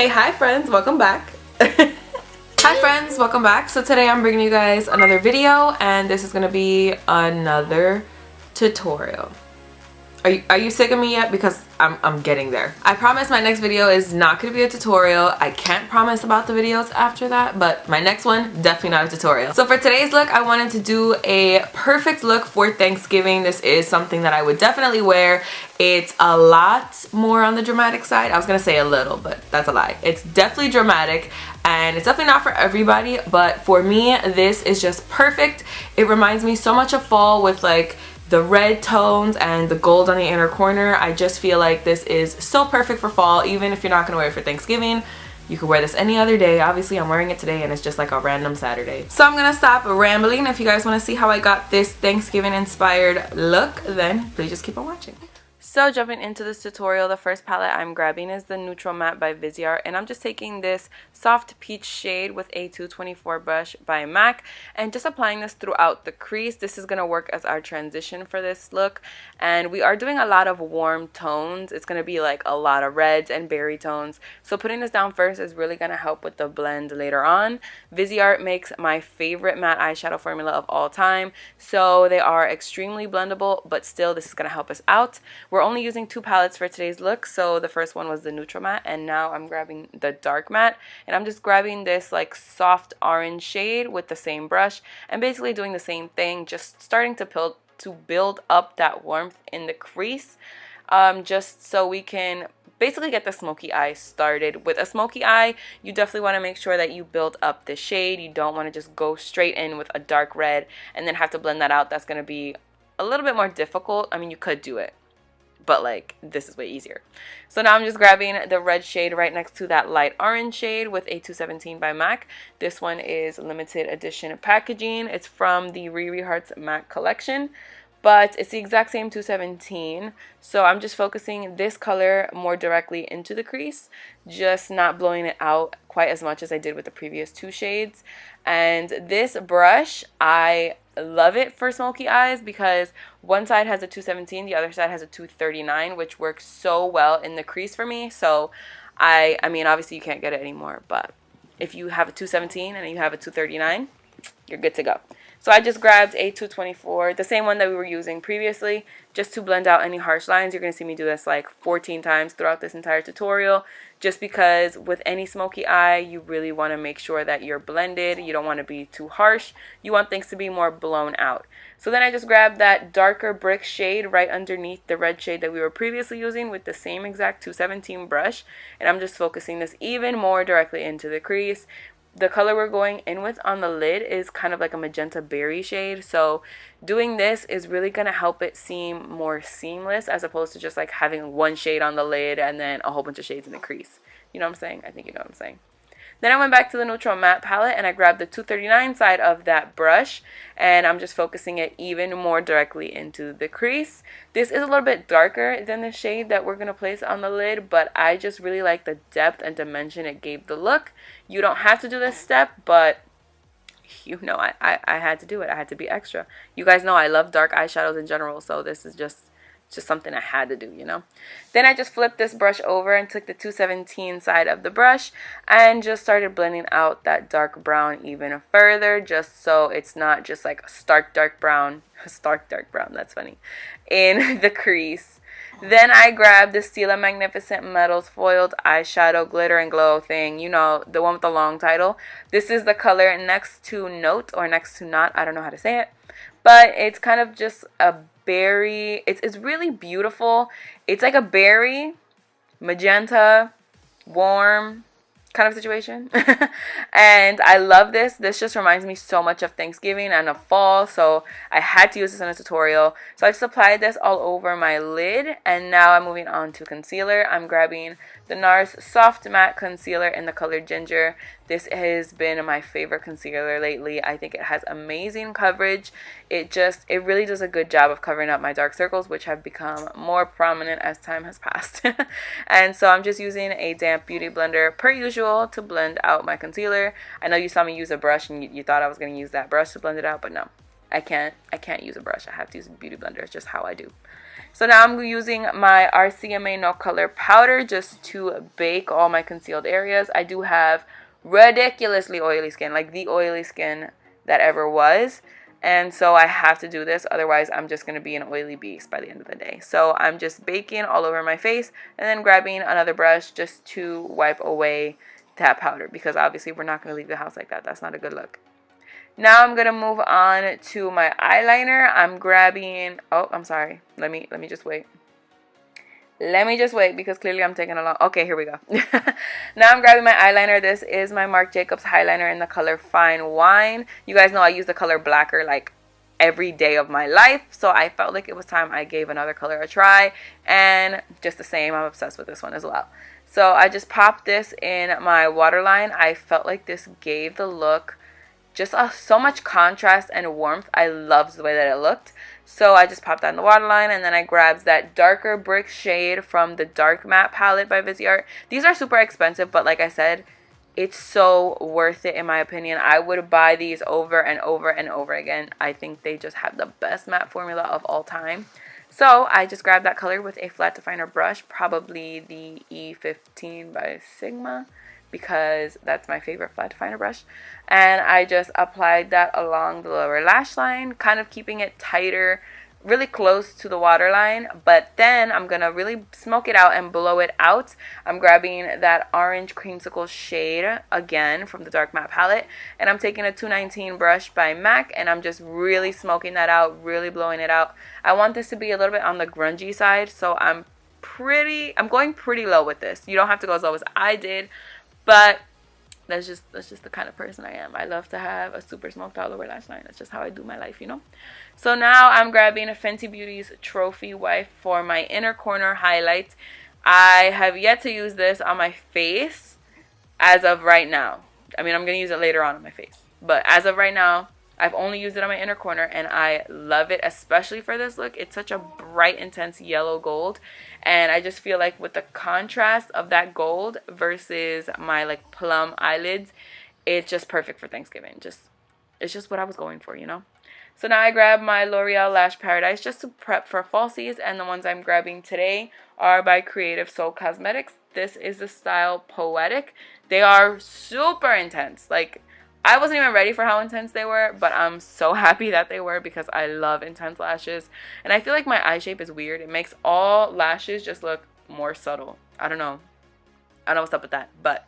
Hey, hi friends, welcome back. Hi friends, welcome back. So today I'm bringing you guys another video, and this is gonna be another tutorial. Are you sick of me yet? Because I'm getting there. I promise my next video is not gonna be a tutorial. I can't promise about the videos after that, but my next one, definitely not a tutorial. So for today's look, I wanted to do a perfect look for Thanksgiving. This is something that I would definitely wear. It's a lot more on the dramatic side. I was gonna say a little, but that's a lie. It's definitely dramatic, and it's definitely not for everybody, but for me, this is just perfect. It reminds me so much of fall with like the red tones and the gold on the inner corner. I just feel like this is so perfect for fall. Even if you're not gonna wear it for Thanksgiving, you could wear this any other day. Obviously I'm wearing it today and it's just like a random Saturday. So I'm gonna stop rambling. If you guys want to see how I got this Thanksgiving inspired look, then please just keep on watching. So jumping into this tutorial, the first palette I'm grabbing is the Neutral Matte by Viseart, and I'm just taking this soft peach shade with a 224 brush by MAC and just applying this throughout the crease. This is going to work as our transition for this look, and we are doing a lot of warm tones. It's going to be like a lot of reds and berry tones, so putting this down first is really going to help with the blend later on. Viseart makes my favorite matte eyeshadow formula of all time, so they are extremely blendable, but still this is going to help us out. We're only using two palettes for today's look, so the first one was the Neutral Matte, and now I'm grabbing the Dark Matte, and I'm just grabbing this like soft orange shade with the same brush and basically doing the same thing, just starting to build up that warmth in the crease, just so we can basically get the smoky eye started. With a smoky eye, you definitely want to make sure that you build up the shade. You don't want to just go straight in with a dark red and then have to blend that out. That's going to be a little bit more difficult. I mean, you could do it, but like this is way easier. So now I'm just grabbing the red shade right next to that light orange shade with a 217 by MAC. This one is limited edition packaging. It's from the Riri Hearts MAC collection, but it's the exact same 217. So I'm just focusing this color more directly into the crease, just not blowing it out quite as much as I did with the previous two shades. And this brush, I love it for smoky eyes because one side has a 217, the other side has a 239, which works so well in the crease for me. So I mean, obviously you can't get it anymore, but if you have a 217 and you have a 239, you're good to go. So I just grabbed a 224, the same one that we were using previously, just to blend out any harsh lines. You're going to see me do this like 14 times throughout this entire tutorial, just because with any smoky eye, you really want to make sure that you're blended. You don't want to be too harsh. You want things to be more blown out. So then I just grabbed that darker brick shade right underneath the red shade that we were previously using with the same exact 217 brush, and I'm just focusing this even more directly into the crease. The color we're going in with on the lid is kind of like a magenta berry shade, so doing this is really going to help it seem more seamless as opposed to just like having one shade on the lid and then a whole bunch of shades in the crease. You know what I'm saying? I think you know what I'm saying. Then I went back to the Neutral Matte palette and I grabbed the 239 side of that brush, and I'm just focusing it even more directly into the crease. This is a little bit darker than the shade that we're going to place on the lid, but I just really like the depth and dimension it gave the look. You don't have to do this step, but you know, I had to do it. I had to be extra. You guys know I love dark eyeshadows in general, so this is just something I had to do, you know. Then I just flipped this brush over and took the 217 side of the brush and just started blending out that dark brown even further, just so it's not just like a stark dark brown, that's funny, in the crease. Then I grabbed the Stila Magnificent Metals Foiled Eyeshadow Glitter and Glow thing, you know, the one with the long title. This is the color next to Note, or next to Not, I don't know how to say it, but it's kind of just a berry. It's really beautiful. It's like a berry, magenta, warm kind of situation. And I love this. This just reminds me so much of Thanksgiving and of fall, so I had to use this in a tutorial. So I just applied this all over my lid, and now I'm moving on to concealer. I'm grabbing the Nars Soft Matte Concealer in the color Ginger. This has been my favorite concealer lately. I think it has amazing coverage. It really does a good job of covering up my dark circles, which have become more prominent as time has passed. And so I'm just using a damp beauty blender per usual to blend out my concealer. I know you saw me use a brush and you thought I was going to use that brush to blend it out, but no, I can't use a brush. I have to use a beauty blender. It's just how I do. So now I'm using my RCMA No Color Powder just to bake all my concealed areas. I do have ridiculously oily skin, like the oily skin that ever was. And so I have to do this, otherwise I'm just going to be an oily beast by the end of the day. So I'm just baking all over my face and then grabbing another brush just to wipe away that powder, because obviously we're not going to leave the house like that. That's not a good look. Now I'm going to move on to my eyeliner. I'm grabbing, oh, I'm sorry. Let me just wait. Let me just wait because clearly I'm taking a long, okay, here we go. Now I'm grabbing my eyeliner. This is my Marc Jacobs highliner in the color Fine Wine. You guys know I use the color blacker like every day of my life, so I felt like it was time I gave another color a try, and just the same, I'm obsessed with this one as well. So I just popped this in my waterline. I felt like this gave the look just so much contrast and warmth. I loved the way that it looked. So I just popped that in the waterline, and then I grabbed that darker brick shade from the Dark Matte palette by Viseart. These are super expensive, but like I said, it's so worth it in my opinion. I would buy these over and over and over again. I think they just have the best matte formula of all time. So I just grabbed that color with a flat definer brush, probably the E15 by Sigma, because that's my favorite flat definer brush. And I just applied that along the lower lash line, kind of keeping it tighter, really close to the waterline. But then I'm going to really smoke it out and blow it out. I'm grabbing that orange creamsicle shade again from the Dark Matte palette. And I'm taking a 219 brush by MAC, and I'm just really smoking that out, really blowing it out. I want this to be a little bit on the grungy side, so I'm going pretty low with this. You don't have to go as low as I did, but that's just the kind of person I am. I love to have a super smoked out lower lash line. That's just how I do my life, you know. So now I'm grabbing a Fenty Beauty's Trophy Wife for my inner corner highlight. I have yet to use this on my face as of right now. I mean, I'm going to use it later on my face. But as of right now, I've only used it on my inner corner, and I love it, especially for this look. It's such a bright, intense yellow gold, and I just feel like with the contrast of that gold versus my like plum eyelids, it's just perfect for Thanksgiving. It's just what I was going for, you know. So now I grab my L'Oreal Lash Paradise just to prep for falsies, and the ones I'm grabbing today are by Creative Soul Cosmetics. This is the style Poetic. They are super intense. Like, I wasn't even ready for how intense they were, but I'm so happy that they were because I love intense lashes. And I feel like my eye shape is weird. It makes all lashes just look more subtle. I don't know what's up with that. But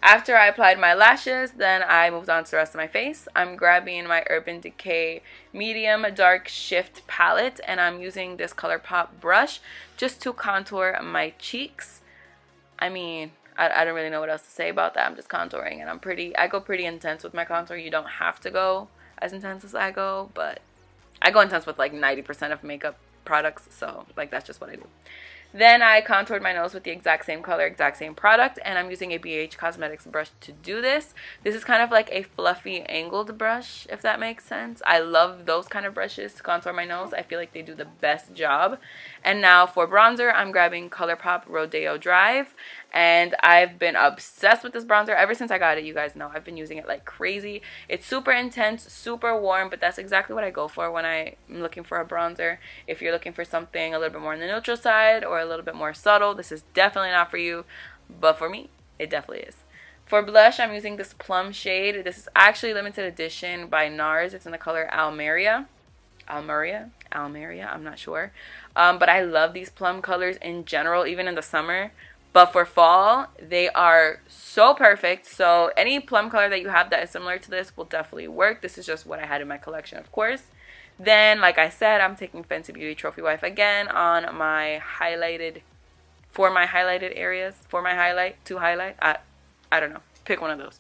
after I applied my lashes, then I moved on to the rest of my face. I'm grabbing my Urban Decay Medium Dark Shift palette, and I'm using this ColourPop brush just to contour my cheeks. I mean, I don't really know what else to say about that. I'm just contouring, and I go pretty intense with my contour. You don't have to go as intense as I go, but I go intense with like 90% of makeup products, so like that's just what I do. Then I contoured my nose with the exact same color, exact same product, and I'm using a BH Cosmetics brush to do this. This is kind of like a fluffy angled brush, if that makes sense. I love those kind of brushes to contour my nose. I feel like they do the best job. And now for bronzer, I'm grabbing ColourPop Rodeo Drive, and I've been obsessed with this bronzer ever since I got it. You guys know I've been using it like crazy. It's super intense, super warm, but that's exactly what I go for when I'm looking for a bronzer. If you're looking for something a little bit more on the neutral side or a little bit more subtle, this is definitely not for you, but for me, it definitely is. For blush, I'm using this plum shade. This is actually limited edition by Nars. It's in the color Almeria, I'm not sure. But I love these plum colors in general, even in the summer. But for fall, they are so perfect. So any plum color that you have that is similar to this will definitely work. This is just what I had in my collection, of course. Then, like I said, I'm taking Fenty Beauty Trophy Wife again on my highlighted, for my highlighted areas, for my highlight, to highlight. I don't know. Pick one of those.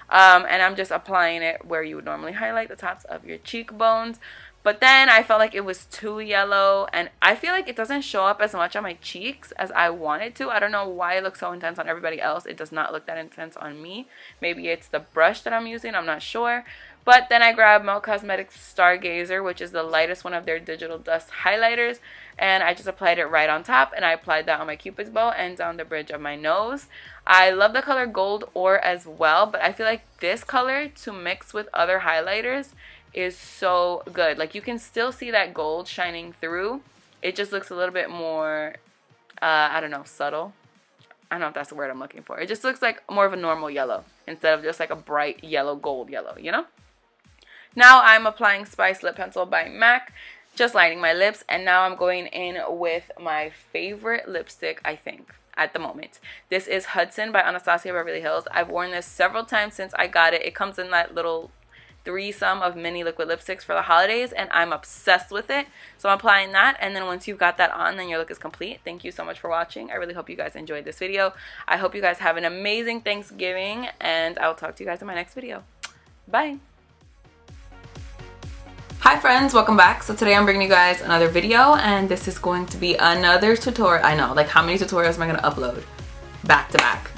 And I'm just applying it where you would normally highlight the tops of your cheekbones. But then I felt like it was too yellow, and I feel like it doesn't show up as much on my cheeks as I want it to. I don't know why it looks so intense on everybody else. It does not look that intense on me. Maybe it's the brush that I'm using. I'm not sure. But then I grabbed Melt Cosmetics Stargazer, which is the lightest one of their Digital Dust highlighters. And I just applied it right on top, and I applied that on my Cupid's bow and down the bridge of my nose. I love the color Gold Ore as well, but I feel like this color to mix with other highlighters is so good. Like, you can still see that gold shining through, it just looks a little bit more, I don't know, subtle. I don't know if that's the word I'm looking for. It just looks like more of a normal yellow instead of just like a bright yellow, gold yellow, you know? Now I'm applying Spice Lip Pencil by MAC, just lining my lips, and now I'm going in with my favorite lipstick, I think, at the moment. This is Hudson by Anastasia Beverly Hills. I've worn this several times since I got it. It comes in that little threesome of mini liquid lipsticks for the holidays, and I'm obsessed with it. So I'm applying that, and then once you've got that on, then your look is complete. Thank you so much for watching. I really hope you guys enjoyed this video. I hope you guys have an amazing Thanksgiving, and I will talk to you guys in my next video. Bye. Hi friends, welcome back. So today I'm bringing you guys another video, and this is going to be another tutorial. I know, like how many tutorials am I going to upload back to back?